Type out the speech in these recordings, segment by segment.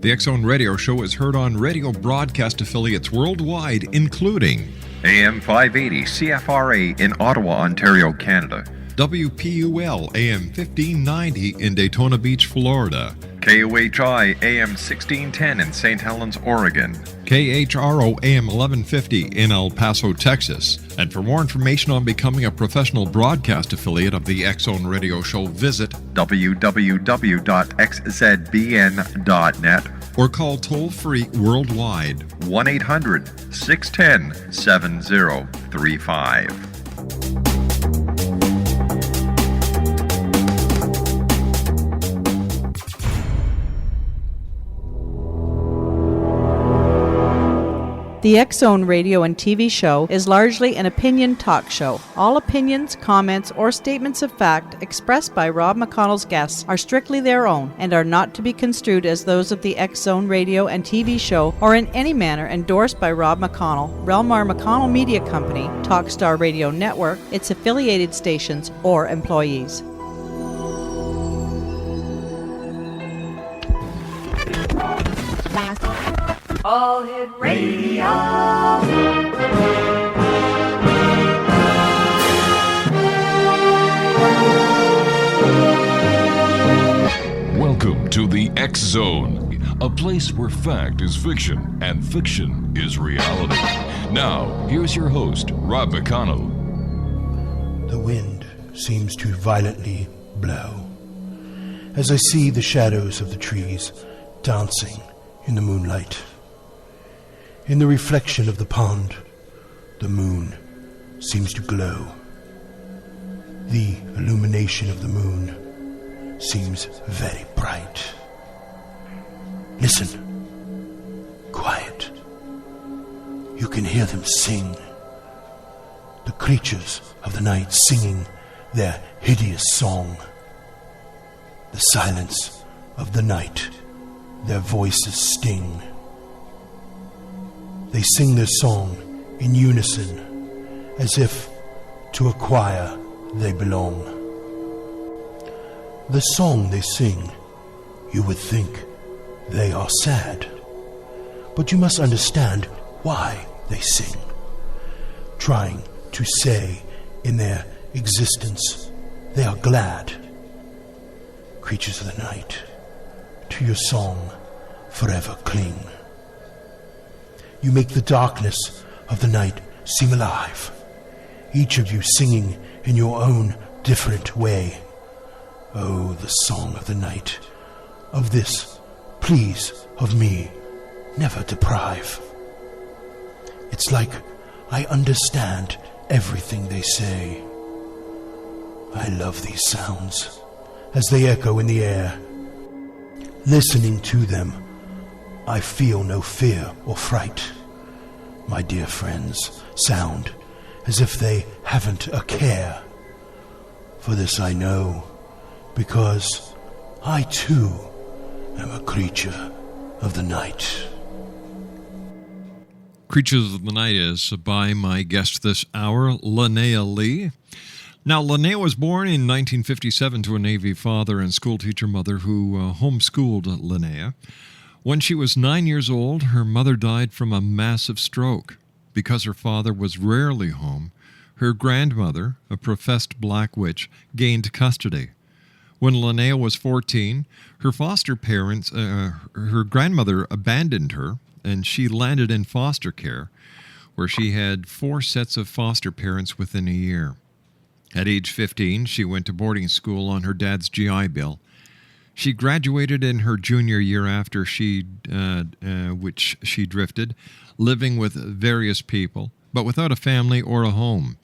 The X Zone Radio Show is heard on radio broadcast affiliates worldwide, including AM 580 CFRA in Ottawa, Ontario, Canada. WPUL AM 1590 in Daytona Beach, Florida. KOHI AM 1610 in St. Helens, Oregon. KHRO AM 1150 in El Paso, Texas. And for more information on becoming a professional broadcast affiliate of the X Zone Radio Show, visit www.xzbn.net or call toll-free worldwide 1-800-610-7035. The X Zone radio and TV show is largely an opinion talk show. All opinions, comments, or statements of fact expressed by Rob McConnell's guests are strictly their own and are not to be construed as those of the X Zone radio and TV show or in any manner endorsed by Rob McConnell, Relmar McConnell Media Company, Talkstar Radio Network, its affiliated stations, or employees. All Hit Radio. Welcome to the X Zone, a place where fact is fiction and fiction is reality. Now, here's your host, Rob McConnell. The wind seems to violently blow as I see the shadows of the trees dancing in the moonlight. In the reflection of the pond, the moon seems to glow. The illumination of the moon seems very bright. Listen. Quiet. You can hear them sing. The creatures of the night singing their hideous song. The silence of the night, their voices sting. They sing their song in unison, as if to a choir they belong. The song they sing, you would think they are sad, but you must understand why they sing, trying to say in their existence they are glad. Creatures of the night, to your song forever cling. You make the darkness of the night seem alive, each of you singing in your own different way. Oh, the song of the night, of this, please, of me, never deprive. It's like I understand everything they say. I love these sounds as they echo in the air. Listening to them, I feel no fear or fright. My dear friends sound as if they haven't a care. For this I know, because I too am a creature of the night. Creatures of the Night is by my guest this hour, Lanaia Lee. Now, Lanaia was born in 1957 to a Navy father and schoolteacher mother who homeschooled Lanaia. When she was 9 years old, her mother died from a massive stroke. Because her father was rarely home, her grandmother, a professed black witch, gained custody. When Lanaia was 14, her foster parents, her grandmother abandoned her, and she landed in foster care, where she had 4 sets of foster parents within a year. At age 15, she went to boarding school on her dad's GI Bill. She graduated in her junior year after which she drifted, living with various people, but without a family or a home.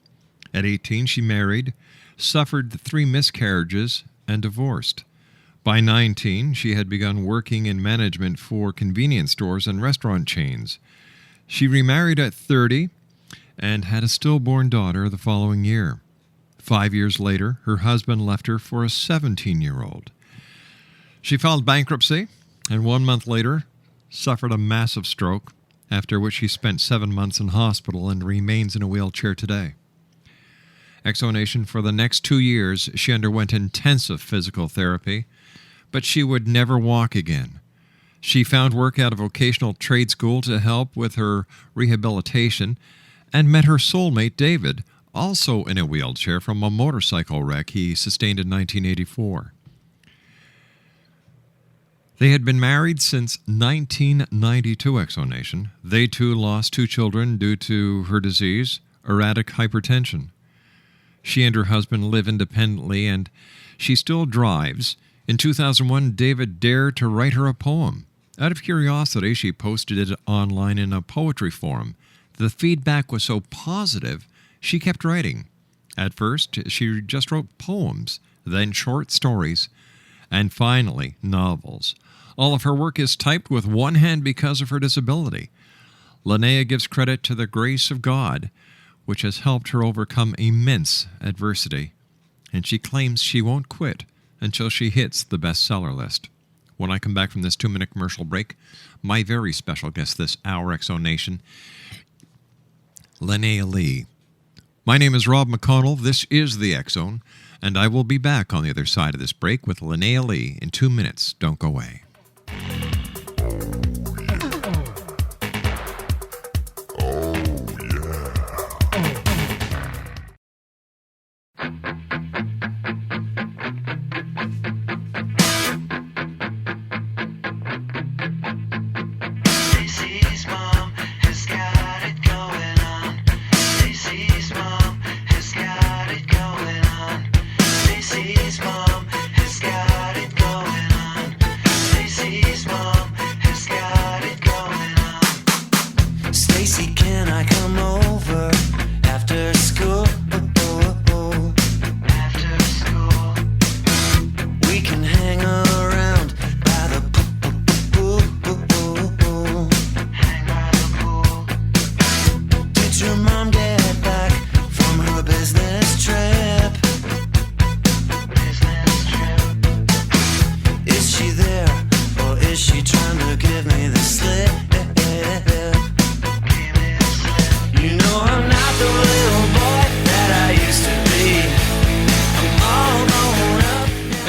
At 18, she married, suffered 3 miscarriages, and divorced. By 19, she had begun working in management for convenience stores and restaurant chains. She remarried at 30 and had a stillborn daughter the following year. 5 years later, her husband left her for a 17-year-old. She filed bankruptcy, and 1 month later, suffered a massive stroke, after which she spent 7 months in hospital and remains in a wheelchair today. Exonation, for the next 2 years, she underwent intensive physical therapy, but she would never walk again. She found work at a vocational trade school to help with her rehabilitation and met her soulmate, David, also in a wheelchair from a motorcycle wreck he sustained in 1984. They had been married since 1992, Exonation. They too lost 2 children due to her disease, erratic hypertension. She and her husband live independently, and she still drives. In 2001, David dared to write her a poem. Out of curiosity, she posted it online in a poetry forum. The feedback was so positive, she kept writing. At first, she just wrote poems, then short stories, and finally, novels. All of her work is typed with one hand because of her disability. Lanaia gives credit to the grace of God, which has helped her overcome immense adversity, and she claims she won't quit until she hits the bestseller list. When I come back from this 2-minute commercial break, my very special guest this hour, Exonation, Lanaia Lee. My name is Rob McConnell. This is the X-Zone, and I will be back on the other side of this break with Lanaia Lee in 2 minutes. Don't go away.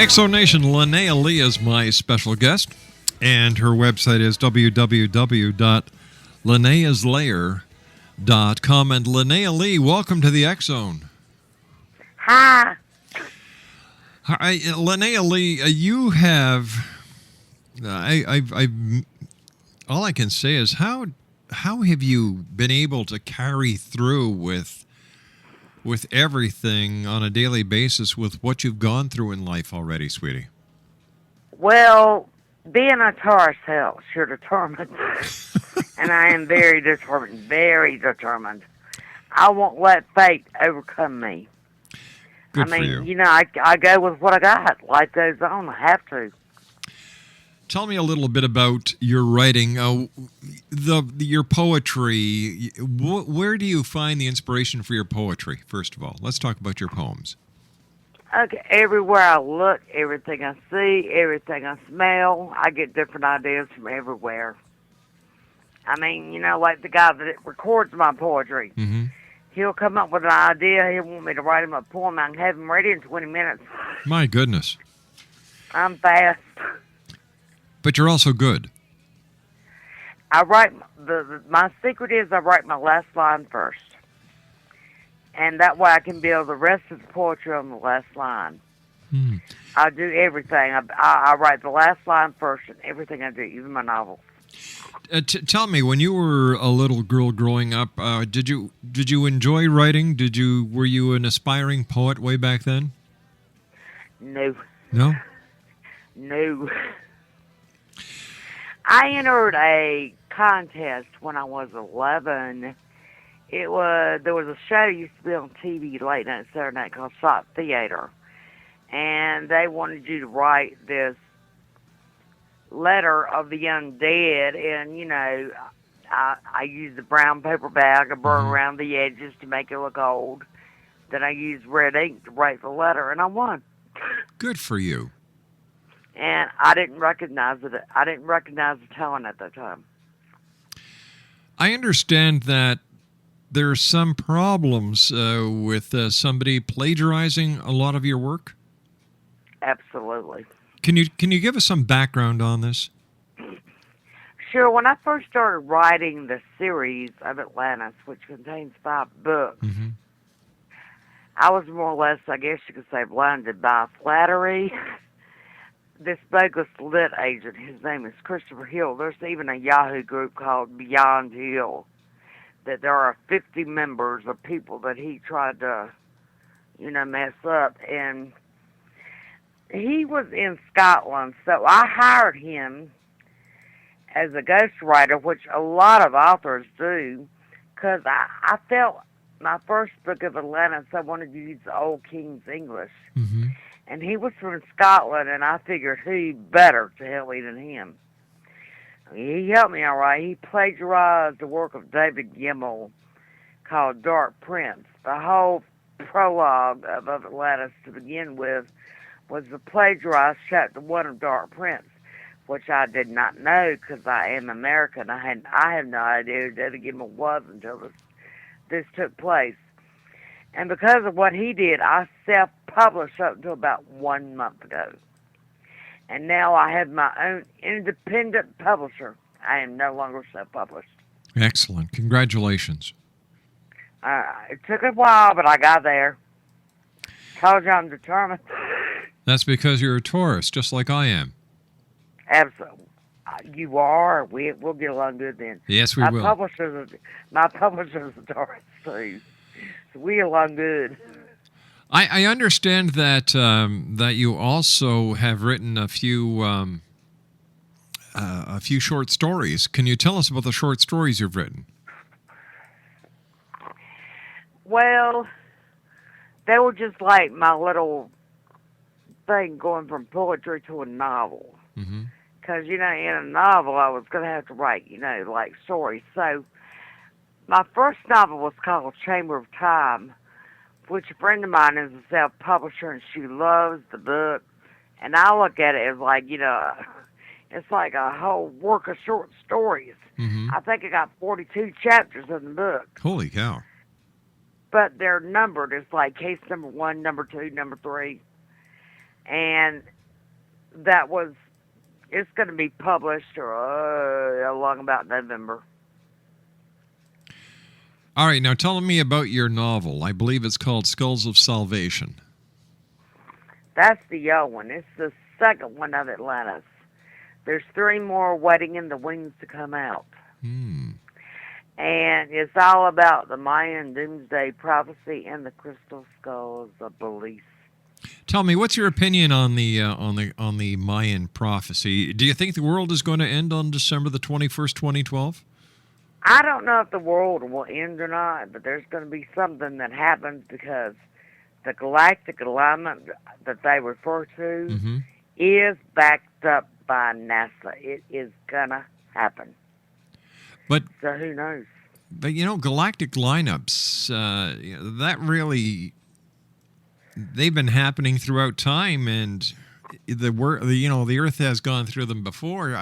Exonation, Lanaia Lee is my special guest, and her website is www.lanaiaslayer.com. And Lanaia Lee, welcome to the X-Zone. Hi. Hi, Lanaia Lee, you have... all I can say is how have you been able to carry through with everything on a daily basis with what you've gone through in life already, sweetie? Well, being a Taurus helps. You're determined. And I am very determined, very determined. I won't let fate overcome me. Good for you. You know, I go with what I got. Life goes on. I have to. Tell me a little bit about your writing, your poetry. Where do you find the inspiration for your poetry, first of all? Let's talk about your poems. Okay, everywhere I look, everything I see, everything I smell, I get different ideas from everywhere. I mean, you know, like the guy that records my poetry. Mm-hmm. He'll come up with an idea. He'll want me to write him a poem. I can have him ready in 20 minutes. My goodness. I'm fast. But you're also good. I write, my secret is I write my last line first. And that way I can build the rest of the poetry on the last line. Hmm. I do everything. I write the last line first in everything I do, even my novels. Tell me, when you were a little girl growing up, did you enjoy writing? Were you an aspiring poet way back then? No. No? No. I entered a contest when I was 11. There was a show that used to be on TV late night Saturday night called Shop Theater, and they wanted you to write this letter of the undead, and you know, I used a brown paper bag, I burned around the edges to make it look old. Then I used red ink to write the letter, and I won. Good for you. And I didn't recognize it. I didn't recognize the talent at that time. I understand that there are some problems with somebody plagiarizing a lot of your work. Absolutely. Can you give us some background on this? Sure, when I first started writing the series of Atlantis, which contains 5 books, I was more or less, I guess you could say, blinded by flattery. This bogus lit agent, his name is Christopher Hill. There's even a Yahoo group called Beyond Hill, that there are 50 members of people that he tried to, mess up. And he was in Scotland, so I hired him as a ghostwriter, which a lot of authors do, because I felt my first book of Atlantis, I wanted to use the old King's English. And he was from Scotland, and I figured who better to help me than him. He helped me all right. He plagiarized the work of David Gemmell called Dark Prince. The whole prologue of Atlantis to begin with was the plagiarized chapter 1 of Dark Prince, which I did not know because I am American. I have no idea who David Gemmell was until this took place. And because of what he did, I self-published up until about 1 month ago. And now I have my own independent publisher. I am no longer self-published. Excellent. Congratulations. It took a while, but I got there. Told you I'm determined. That's because you're a Taurus, just like I am. Absolutely. You are. We'll get along good then. Yes, we will. My publisher's a Taurus, too. So we get along good. I understand that that you also have written a few short stories. Can you tell us about the short stories you've written? Well, they were just like my little thing going from poetry to a novel. Because, in a novel, I was going to have to write, like stories. So my first novel was called Chamber of Time, which a friend of mine is a self-publisher, and she loves the book. And I look at it as like, it's like a whole work of short stories. I think I got 42 chapters in the book. Holy cow. But they're numbered. It's like case number 1, number 2, number 3. And it's going to be published along about November. All right, now tell me about your novel. I believe it's called Skulls of Salvation. That's the old one. It's the second one of Atlantis. There's 3 more waiting in the wings to come out. And it's all about the Mayan doomsday prophecy and the crystal skulls of belief. Tell me, what's your opinion on the Mayan prophecy? Do you think the world is going to end on December the 21st, 2012? I don't know if the world will end or not, but there's going to be something that happens because the galactic alignment that they refer to is backed up by NASA. It is going to happen. But so who knows? But galactic lineups, that really, they've been happening throughout time, and the Earth has gone through them before.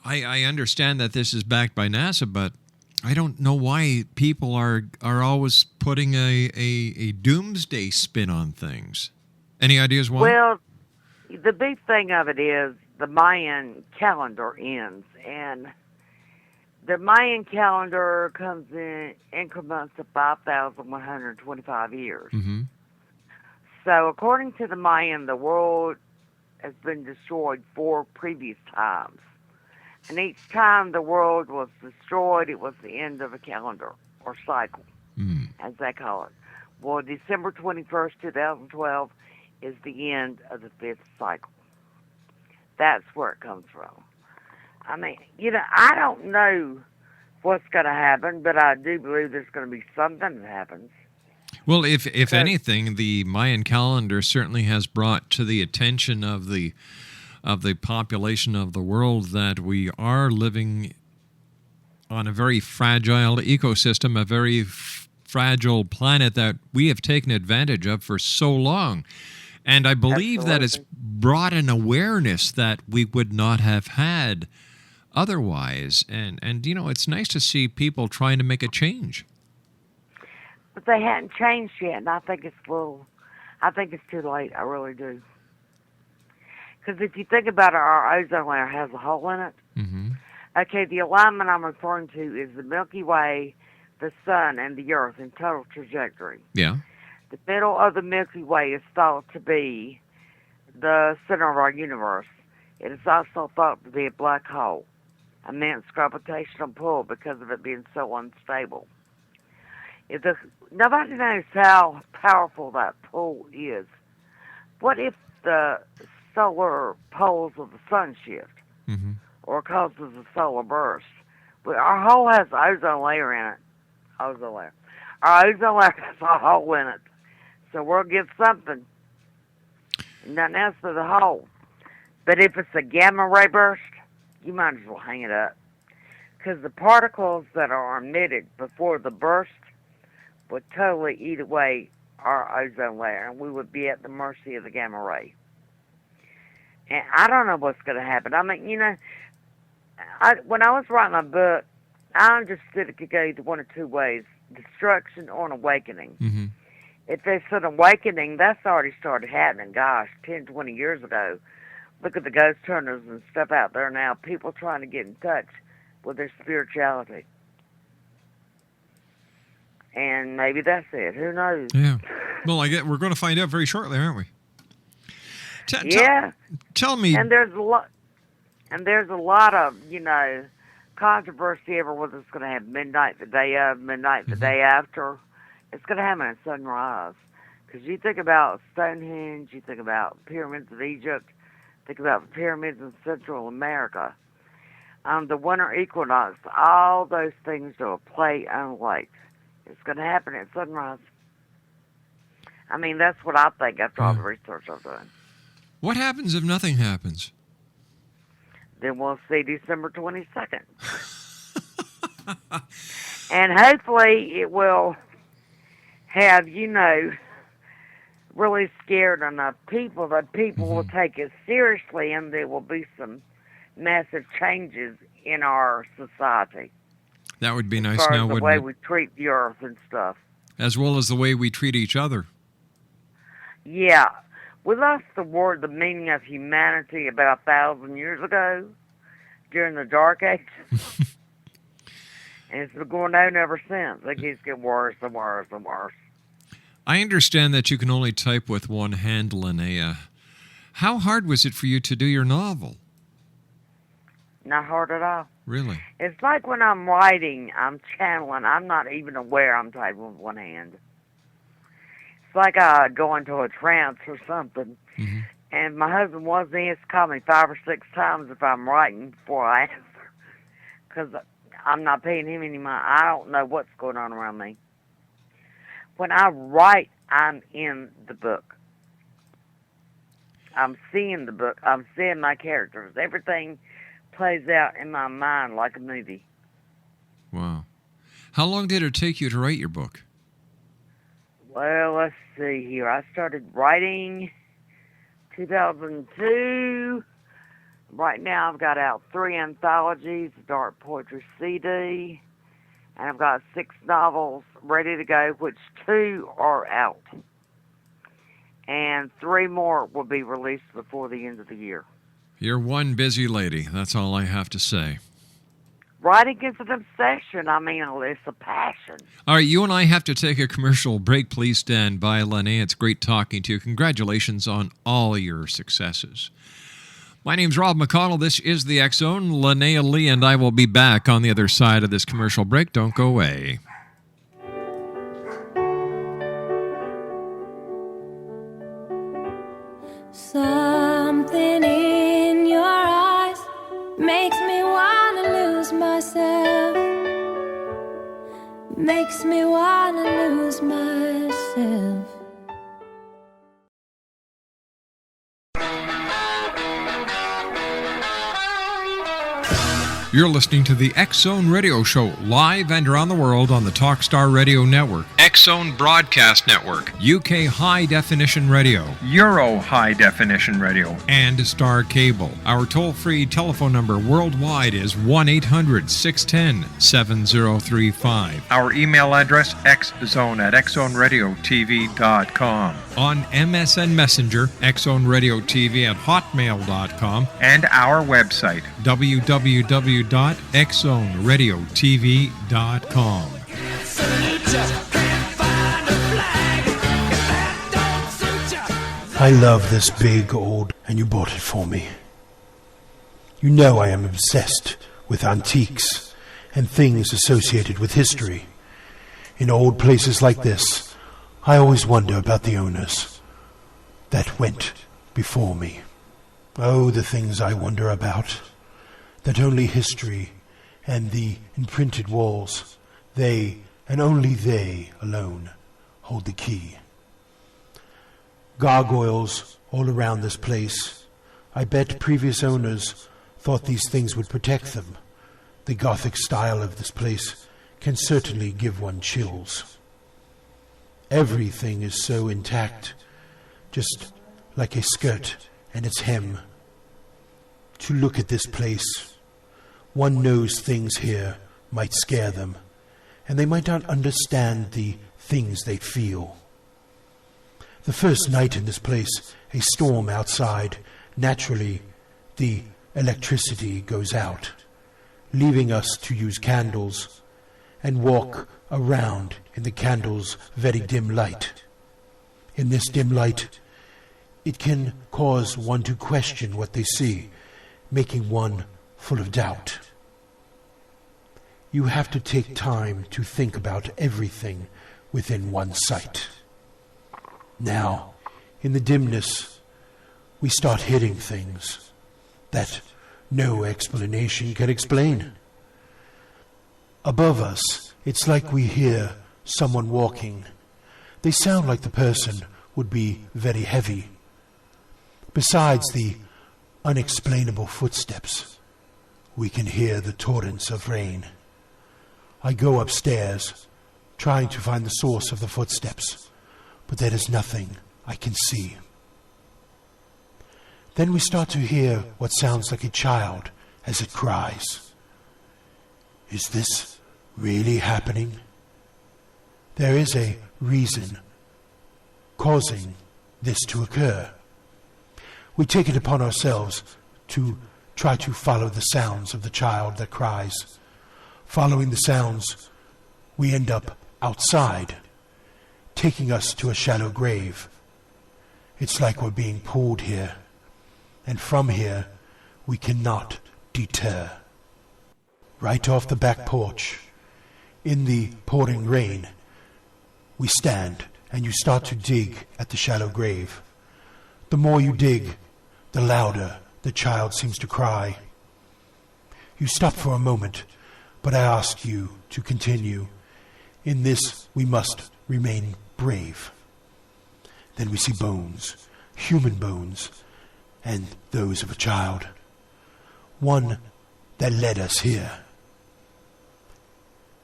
I understand that this is backed by NASA, but I don't know why people are always putting a doomsday spin on things. Any ideas why? Well, the big thing of it is the Mayan calendar ends, and the Mayan calendar comes in increments of 5,125 years. So according to the Mayan, the world has been destroyed 4 previous times. And each time the world was destroyed, it was the end of a calendar, or cycle, as they call it. Well, December 21st, 2012 is the end of the 5th cycle. That's where it comes from. I mean, I don't know what's going to happen, but I do believe there's going to be something that happens. Well, if anything, the Mayan calendar certainly has brought to the attention of the population of the world that we are living on a very fragile ecosystem, a very fragile planet that we have taken advantage of for so long. And I believe that it's brought an awareness that we would not have had otherwise. And it's nice to see people trying to make a change. But they hadn't changed yet, and I think it's too late. I really do. Because if you think about it, our ozone layer has a hole in it. Okay, the alignment I'm referring to is the Milky Way, the Sun, and the Earth in total trajectory. Yeah. The middle of the Milky Way is thought to be the center of our universe. It is also thought to be a black hole, immense gravitational pull because of it being so unstable. Nobody knows how powerful that pull is. What if the solar poles of the sun shift, or causes a solar burst? But our hole has an ozone layer in it. Ozone layer. Our ozone layer has a hole in it. So we'll get something. Nothing else but the hole. But if it's a gamma ray burst, you might as well hang it up. Because the particles that are emitted before the burst would totally eat away our ozone layer, and we would be at the mercy of the gamma ray. And I don't know what's going to happen. I mean, you know, when I was writing my book, I understood it could go either one or two ways, destruction or an awakening. Mm-hmm. If there's an awakening, that's already started happening, gosh, 10, 20 years ago. Look at the ghost hunters and stuff out there now, people trying to get in touch with their spirituality. And maybe that's it. Who knows? Yeah. Well, we're going to find out very shortly, aren't we? Tell me. And there's a lot of, you know, controversy over whether it's going to have midnight the day of, midnight the day after. It's going to happen at sunrise. Because you think about Stonehenge, you think about pyramids of Egypt, think about the pyramids in Central America. The winter equinox, all those things are a play on lakes. It's going to happen at sunrise. I mean, that's what I think after all the research I've done. What happens if nothing happens? Then we'll see December 22nd. And hopefully it will have, you know, really scared enough people that people will take it seriously, and there will be some massive changes in our society. That would be nice as far now, as the wouldn't way it? we treat the earth and stuff. As well as the way we treat each other. Yeah. We lost the meaning of humanity about 1,000 years ago during the Dark Ages. And it's been going on ever since. It keeps getting worse and worse and worse. I understand that you can only type with one hand, Lanaia. How hard was it for you to do your novel? Not hard at all. Really? It's like when I'm writing, I'm channeling. I'm not even aware I'm typing with one hand. It's like I go into a trance or something. Mm-hmm. And my husband he has to call me 5 or 6 times if I'm writing before I answer. Because I'm not paying him any mind. I don't know what's going on around me. When I write, I'm in the book. I'm seeing the book. I'm seeing my characters. Everything plays out in my mind like a movie. Wow. How long did it take you to write your book? Well, let's see here. I started writing 2002. Right now I've got out 3 anthologies, a dark poetry CD, and I've got 6 novels ready to go, which 2 are out. And 3 more will be released before the end of the year. You're one busy lady. That's all I have to say. Writing is an obsession. I mean, it's a passion. All right, you and I have to take a commercial break. Please stand by, Lanaia. It's great talking to you. Congratulations on all your successes. My name's Rob McConnell. This is the X Zone. Lanaia Lee and I will be back on the other side of this commercial break. Don't go away. Something in your eyes makes me want to lose myself. Makes me want to lose myself. You're listening to the X Zone Radio Show, live and around the world on the Talkstar Radio Network. X-Zone Broadcast Network, UK High Definition Radio, Euro High Definition Radio, and Star Cable. Our toll-free telephone number worldwide is 1-800-610-7035. Our email address, xzone@xzoneradiotv.com. On MSN Messenger, xzoneradiotv@hotmail.com, And our website, www.xzoneradiotv.com. I love this big old, and you bought it for me. You know I am obsessed with antiques and things associated with history. In old places like this, I always wonder about the owners that went before me. Oh, the things I wonder about, that only history and the imprinted walls, they and only they alone hold the key. Gargoyles all around this place. I bet previous owners thought these things would protect them. The Gothic style of this place can certainly give one chills. Everything is so intact, just like a skirt and its hem. To look at this place, one knows things here might scare them, and they might not understand the things they feel. The first night in this place, a storm outside, naturally the electricity goes out, leaving us to use candles and walk around in the candle's very dim light. In this dim light, it can cause one to question what they see, making one full of doubt. You have to take time to think about everything within one's sight. Now, in the dimness, we start hitting things that no explanation can explain. Above us, it's like we hear someone walking. They sound like the person would be very heavy. Besides the unexplainable footsteps, we can hear the torrents of rain. I go upstairs, trying to find the source of the footsteps, but there is nothing I can see. Then we start to hear what sounds like a child as it cries. Is this really happening? There is a reason causing this to occur. We take it upon ourselves to try to follow the sounds of the child that cries. Following the sounds, we end up outside, taking us to a shallow grave. It's like we're being pulled here, and from here we cannot deter. Right off the back porch, in the pouring rain, we stand and you start to dig at the shallow grave. The more you dig, the louder the child seems to cry. You stop for a moment, but I ask you to continue. In this we must remain brave. Then we see bones, human bones, and those of a child. One that led us here.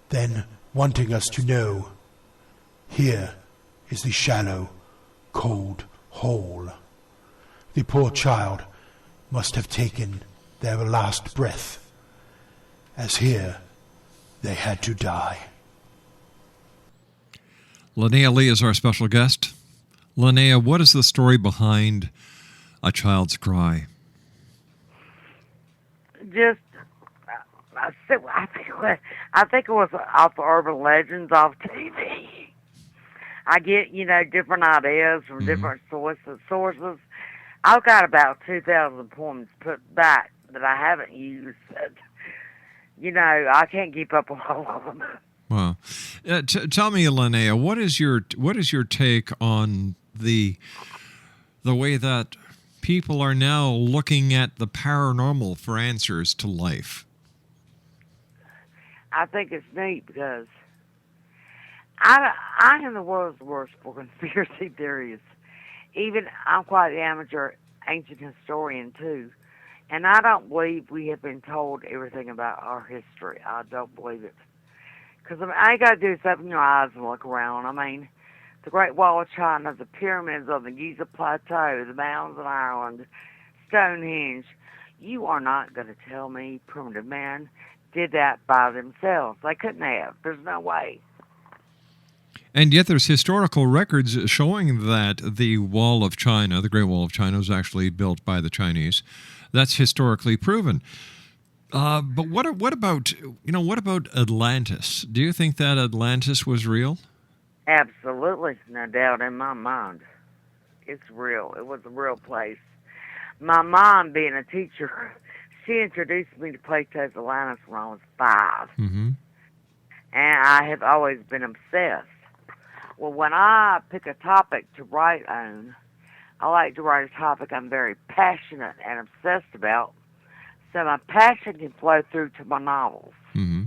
Then, wanting us to know, here is the shallow, cold hole. The poor child must have taken their last breath, as here they had to die. Lanaia Lee is our special guest. Lanaia, what is the story behind A Child's Cry? Just, I think it was off the urban legends off TV. I get, different ideas from different sources. I've got about 2,000 poems put back that I haven't used. I can't keep up with all of them. Wow. Tell me, Lanaia, what is your take on the way that people are now looking at the paranormal for answers to life? I think it's neat because I am the world's worst for conspiracy theories. Even I'm quite an amateur ancient historian too, and I don't believe we have been told everything about our history. I don't believe it. Because I mean, all you got to do is open your eyes and look around. I mean, the Great Wall of China, the pyramids on the Giza Plateau, the mountains in Ireland, Stonehenge. You are not going to tell me primitive man did that by themselves. They couldn't have. There's no way. And yet there's historical records showing that the Wall of China, the Great Wall of China, was actually built by the Chinese. That's historically proven. But what about Atlantis? Do you think that Atlantis was real? Absolutely, no doubt in my mind. It's real. It was a real place. My mom, being a teacher, she introduced me to Plato's Atlantis when I was 5. Mm-hmm. And I have always been obsessed. Well, when I pick a topic to write on, I like to write a topic I'm very passionate and obsessed about, so my passion can flow through to my novels. Mm-hmm.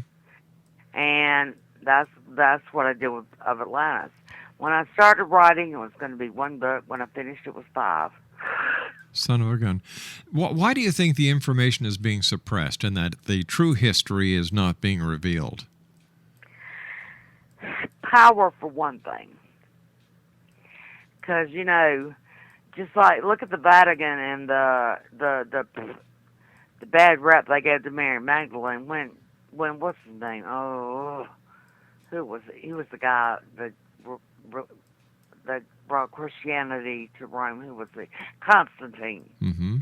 And that's what I did with of Atlantis. When I started writing, it was going to be one book. When I finished, it was 5. Son of a gun. Why do you think the information is being suppressed and that the true history is not being revealed? Power, for one thing. Because, just like, look at the Vatican and the bad rap they gave to Mary Magdalene when what's his name? Oh, who was it? He was the guy that brought Christianity to Rome. Who was he? Constantine. Mm-hmm.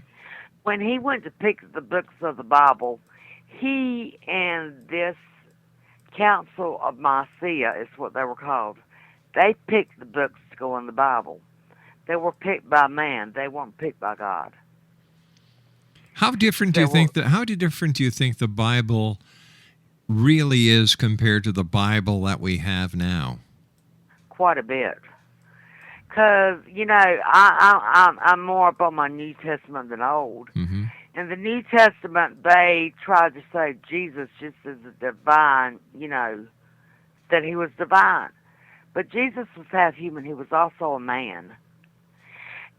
When he went to pick the books of the Bible, he and this Council of Nicaea is what they were called. They picked the books to go in the Bible. They were picked by man. They weren't picked by God. How different do you think the Bible really is compared to the Bible that we have now? Quite a bit. Because, I'm more up on my New Testament than Old. Mm-hmm. In the New Testament, they tried to say Jesus just as a divine, that he was divine. But Jesus was half human. He was also a man.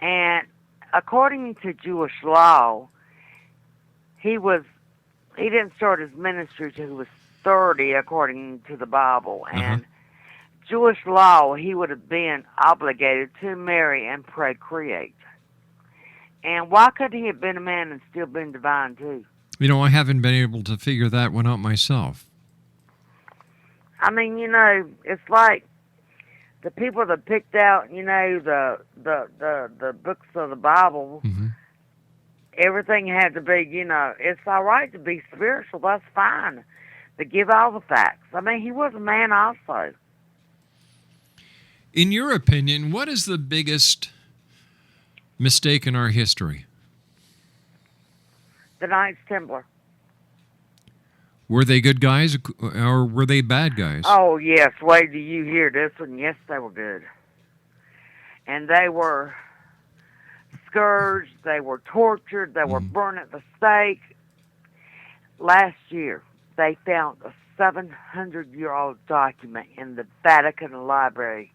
And according to Jewish law, he didn't start his ministry till he was 30, according to the Bible. And Jewish law, he would have been obligated to marry and procreate. And why couldn't he have been a man and still been divine, too? I haven't been able to figure that one out myself. I mean, it's like the people that picked out, the books of the Bible, mm-hmm. Everything had to be, it's all right to be spiritual. That's fine. To give all the facts. I mean, he was a man also. In your opinion, what is the biggest mistake in our history? The Knights Templar. Were they good guys or were they bad guys? Oh, yes. Wait till you hear this one. Yes, they were good. And they were scourged. They were tortured. They were burned at the stake. Last year, they found a 700-year-old document in the Vatican Library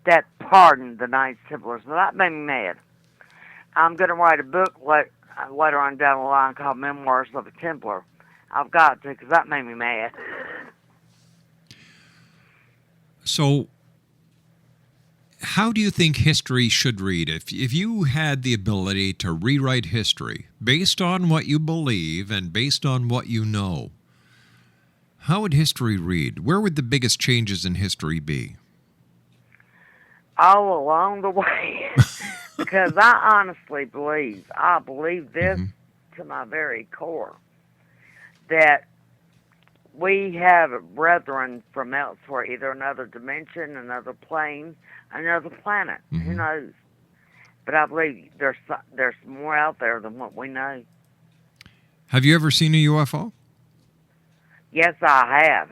that pardoned the Knights Templars. Now, that made me mad. I'm going to write a book later on down the line called Memoirs of a Templar. I've got to, because that made me mad. So, how do you think history should read? If you had the ability to rewrite history based on what you believe and based on what you know, how would history read? Where would the biggest changes in history be? All along the way. Because I honestly believe this to my very core, that we have brethren from elsewhere, either another dimension, another plane, another planet. Who knows? But I believe there's more out there than what we know. Have you ever seen a UFO? Yes, I have.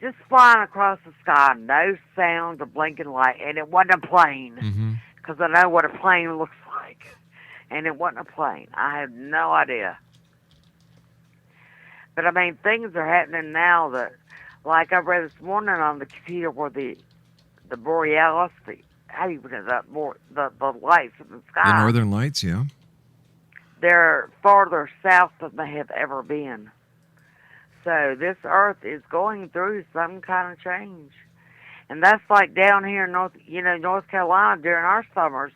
Just flying across the sky, no sound, a blinking light, and it wasn't a plane. Because I know what a plane looks like. And it wasn't a plane. I have no idea. But, I mean, things are happening now that, like I read this morning on the computer where the borealis, how do you put it, the lights in the sky. The northern lights, yeah. They're farther south than they have ever been. So this earth is going through some kind of change. And that's like down here in North Carolina during our summers.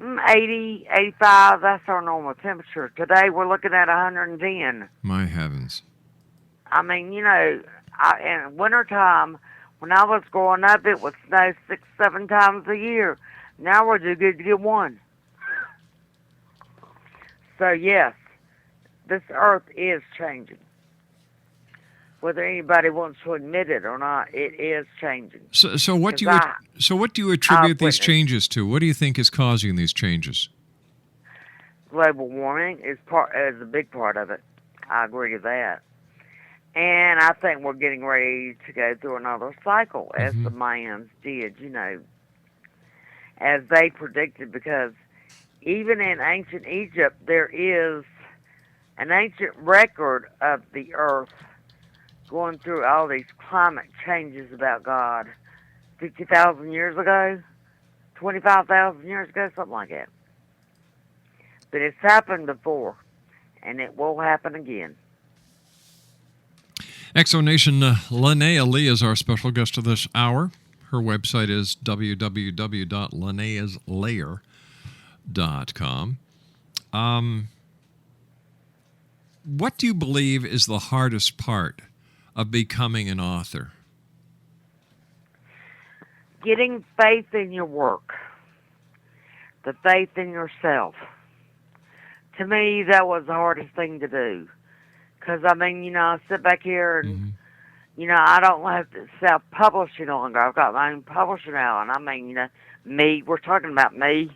80, 85, that's our normal temperature. Today we're looking at 110. My heavens. I mean, in wintertime, when I was growing up, it would snow 6, 7 times a year. Now we're too good to get one. So, yes, this earth is changing. Whether anybody wants to admit it or not, it is changing. So what do you attribute these changes to? What do you think is causing these changes? Global warming is a big part of it. I agree with that. And I think we're getting ready to go through another cycle, as the Mayans did, as they predicted, because even in ancient Egypt, there is an ancient record of the earth going through all these climate changes about God. 50,000 years ago, 25,000 years ago, something like that. But it's happened before, and it will happen again. Exonation, Lanaia Lee is our special guest of this hour. Her website is www.lanaiaslayer.com. What do you believe is the hardest part of becoming an author? Getting faith in your work. The faith in yourself. To me, that was the hardest thing to do. Because, I sit back here and, I don't have to self-publish any longer. I've got my own publisher now. And, me, we're talking about me.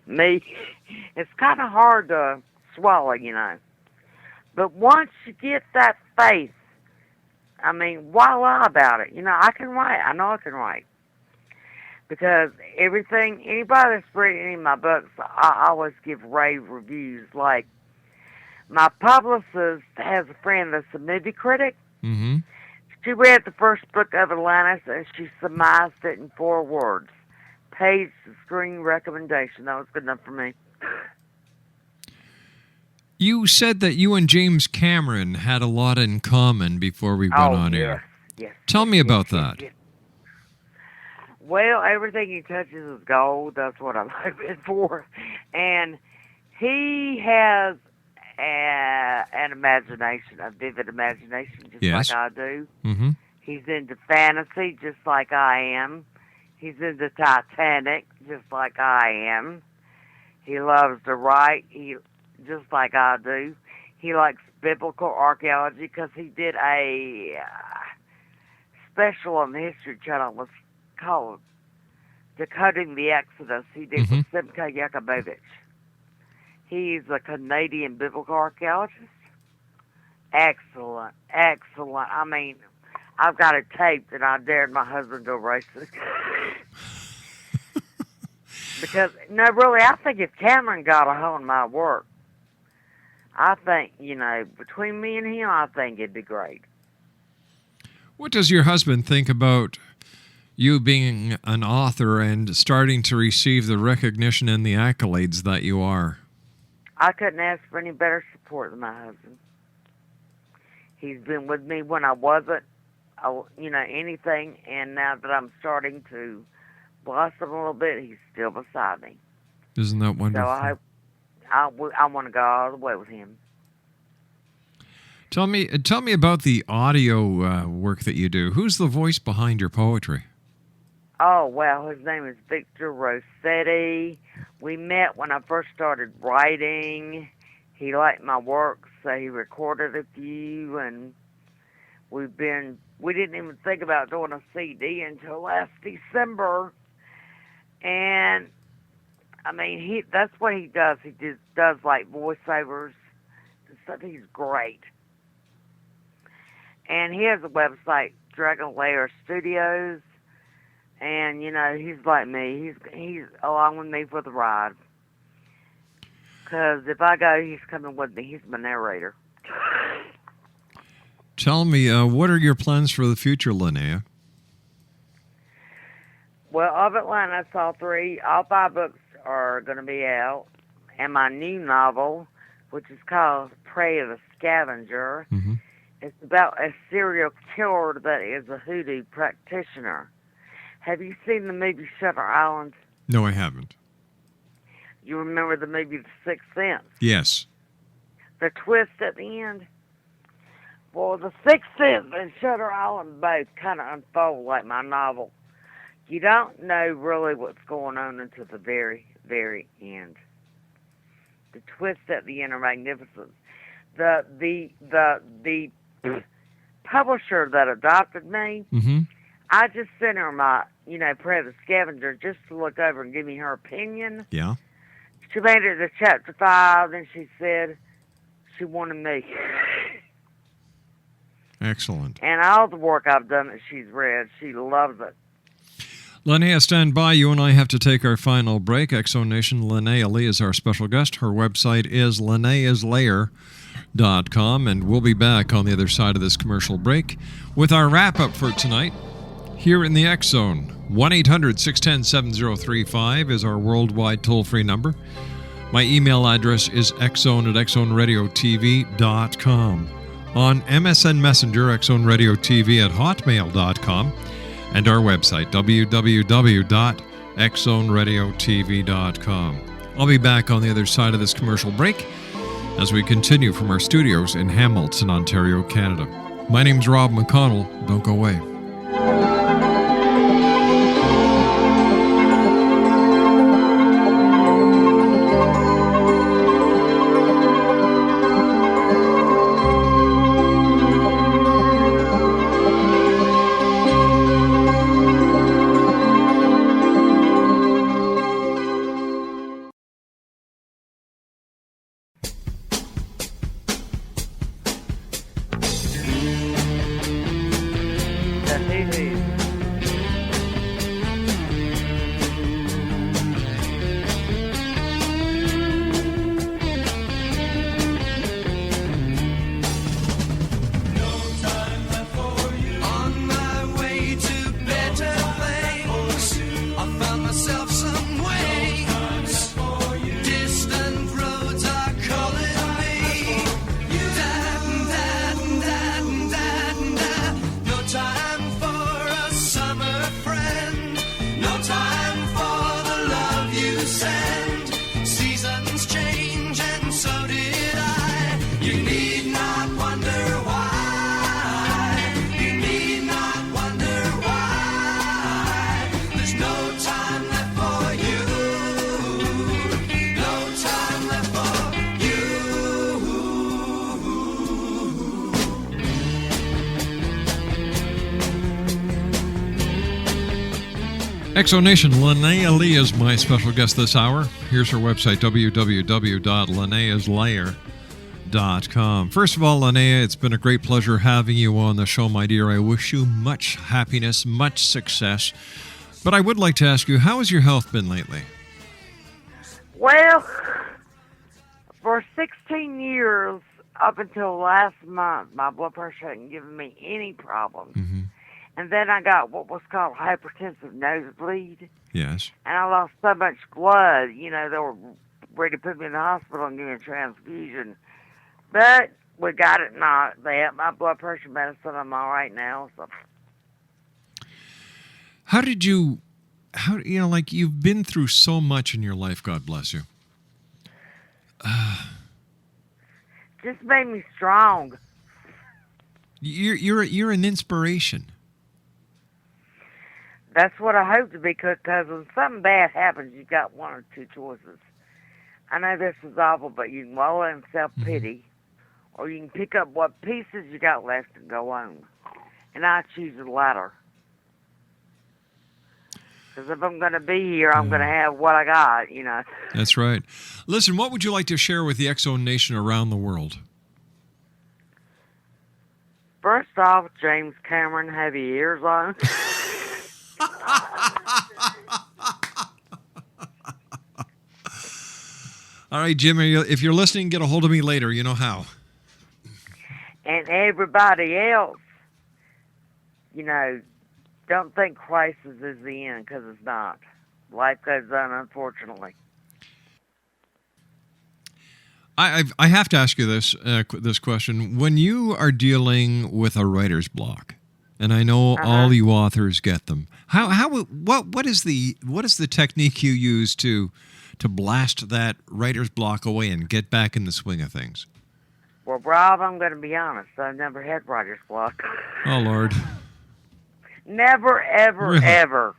It's kind of hard to swallow, But once you get that faith, why lie about it? I can write. I know I can write. Because anybody that's read any of my books, I always give rave reviews. Like, my publicist has a friend that's a movie critic. Mm-hmm. She read the first book of Atlantis, and she surmised it in 4 words. Page to screen recommendation. That was good enough for me. You said that you and James Cameron had a lot in common before we went on air. Yes. Tell me about that. Yes. Well, everything he touches is gold. That's what I like it for. And he has an imagination, a vivid imagination, just like I do. Mm-hmm. He's into fantasy, just like I am. He's into Titanic, just like I am. He loves to write, just like I do. He likes biblical archaeology because he did a special on the History Channel. It was called Decoding the Exodus. He did with Simcha Yakubovich. He's a Canadian biblical archaeologist. Excellent. I've got it taped, and I dared my husband to erase it. Because, really, I think if Cameron got a hold of my work, I think, between me and him, I think it'd be great. What does your husband think about you being an author and starting to receive the recognition and the accolades that you are? I couldn't ask for any better support than my husband. He's been with me when I wasn't, anything, and now that I'm starting to blossom a little bit, he's still beside me. Isn't that wonderful? So I want to go all the way with him. Tell me about the audio work that you do. Who's the voice behind your poetry? Oh, well, his name is Victor Rossetti. We met when I first started writing. He liked my work, so he recorded a few, and we didn't even think about doing a CD until last December. And, that's what he does. He just does, like, voiceovers and stuff. He's great. And he has a website, Dragon Lair Studios. And, he's like me. He's along with me for the ride. Because if I go, he's coming with me. He's my narrator. Tell me, what are your plans for the future, Lanaia? Well, of Atlantis, all 5 books are going to be out. And my new novel, which is called Prey of the Scavenger, It's about a serial killer that is a hoodoo practitioner. Have you seen the movie Shutter Island? No, I haven't. You remember the movie The Sixth Sense? Yes. The twist at the end? Well, The Sixth Sense and Shutter Island both kind of unfold like my novel. You don't know really what's going on until the very, very end. The twists at the end are magnificent. The publisher that adopted me, Mm-hmm. I just sent her my, Prayer of the Scavenger just to look over and give me her opinion. Yeah. She made it to chapter 5, and she said she wanted me. Excellent. And all the work I've done that she's read, she loves it. Lanaia, stand by. You and I have to take our final break. Exo Nation, Lanaia Lee is our special guest. Her website is lanaiaslayer.com, and we'll be back on the other side of this commercial break with our wrap-up for tonight here in the X Zone. 1-800-610-7035 is our worldwide toll-free number. My email address is xzone@xzoneradiotv.com. On MSN Messenger, xzoneradiotv@hotmail.com. And our website, www.xzoneradiotv.com. I'll be back on the other side of this commercial break as we continue from our studios in Hamilton, Ontario, Canada. My name's Rob McConnell. Don't go away. Exonation, Lanaia Lee is my special guest this hour. Here's her website, www.lanaiaslayer.com. First of all, Lanaia, it's been a great pleasure having you on the show, my dear. I wish you much happiness, much success. But I would like to ask you, how has your health been lately? Well, for 16 years, up until last month, my blood pressure hadn't given me any problems. Mm-hmm. And then I got what was called hypertensive nosebleed. Yes. And I lost so much blood, they were ready to put me in the hospital and give me a transfusion. But we got it knocked. They had my blood pressure medicine. I'm all right now. So. You've been through so much in your life, God bless you. Just made me strong. You're an inspiration. That's what I hope to be, because when something bad happens, you've got one or two choices. I know this is awful, but you can wallow in self-pity, or you can pick up what pieces you got left and go on. And I choose the latter. Because if I'm going to be here, I'm going to have what I got, That's right. Listen, what would you like to share with the Exo Nation around the world? First off, James Cameron, have your ears on. All right, Jim, if you're listening, get a hold of me later. You know how. And everybody else, don't think crisis is the end, because it's not. Life goes on, unfortunately. I have to ask you this question. When you are dealing with a writer's block, and I know all you authors get them, what is the technique you use to blast that writer's block away and get back in the swing of things? Well, Rob, I'm going to be honest. I've never had writer's block. Oh, Lord. Never, ever, Really? ever.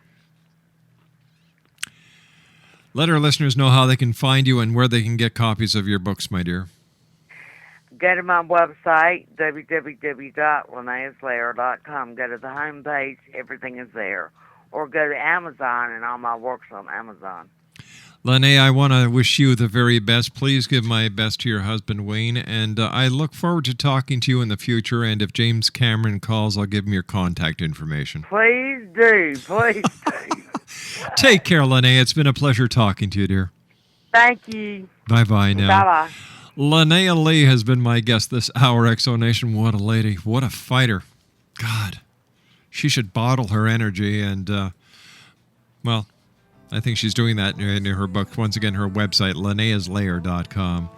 Let our listeners know how they can find you and where they can get copies of your books, my dear. Go to my website, www.lanaiaslayer.com. Go to the home page. Everything is there. Or go to Amazon, and all my work's on Amazon. Lanaia, I want to wish you the very best. Please give my best to your husband, Wayne, and I look forward to talking to you in the future, and if James Cameron calls, I'll give him your contact information. Please do. Please do. Take care, Lanaia. It's been a pleasure talking to you, dear. Thank you. Bye-bye now. Bye-bye. Lanaia Lee has been my guest this hour, Exo Nation. What a lady. What a fighter. God. She should bottle her energy and, well, I think she's doing that in her book. Once again, her website, lanaiaslayer.com.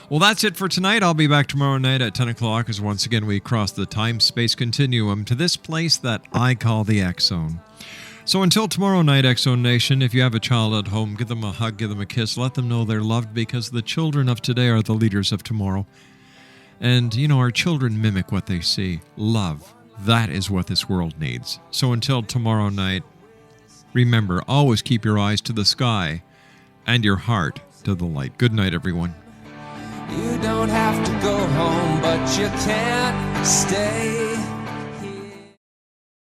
Well, that's it for tonight. I'll be back tomorrow night at 10 o'clock as once again we cross the time-space continuum to this place that I call the X-Zone. So until tomorrow night, X-Zone Nation, if you have a child at home, give them a hug, give them a kiss, let them know they're loved because the children of today are the leaders of tomorrow. And, you know, our children mimic what they see. Love. That is what this world needs. So until tomorrow night, remember, always keep your eyes to the sky and your heart to the light. Good night, everyone. You don't have to go home, but you can't stay.